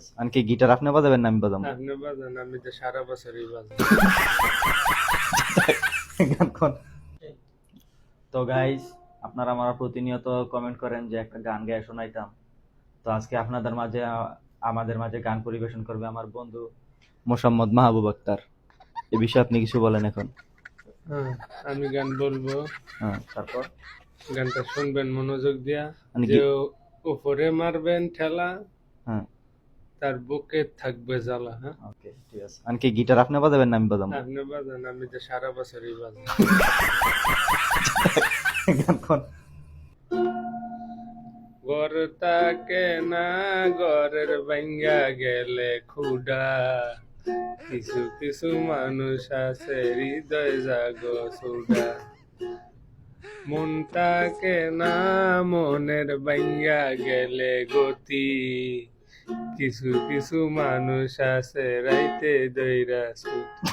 আছে। আনকি গিটার আপনি বাজাবেন না আমি বাজাবো? আপনি বাজান, আমি তো সারা বছরই বাজাই। গান কোন? তো গাইস, আপনারা আমার প্রতিনিয়ত কমেন্ট করেন যে একটা গান গায়ে শোনাইতাম। তো আজকে আপনাদের মাঝে আমাদের মাঝে গান পরিবেশন করবে আমার বন্ধু মোসাম্মদ মাহবুব আক্তার। এ বিষয়ে আপনি কিছু বলেন এখন। হ্যাঁ, আমি গান বলবো। হ্যাঁ, তারপর গানটা শুনবেন মনোযোগ দিয়া। মানে যে উপরে মারবেন ঠেলা, হ্যাঁ, তার বুকে থাকবে জ্বালা। হ্যাঁ, ওকে, ঠিক আছে। আনকি গিটার আপনি বাজাবেন না আমি বাজাবো? আপনি বাজান, আমি তো সারা বছরই বাজাই। গান কোন? ঘর তাকে না, ঘরের ভাঙ্গা গেলে খুডা, কিছু কিছু মানুষ আছে হৃদয় জাগো সুডা। মনটাকে না, মনের ভাঙ্গা গেলে গতি, কিছু কিছু মানুষ আছে রাইতে দইরা ছুটি।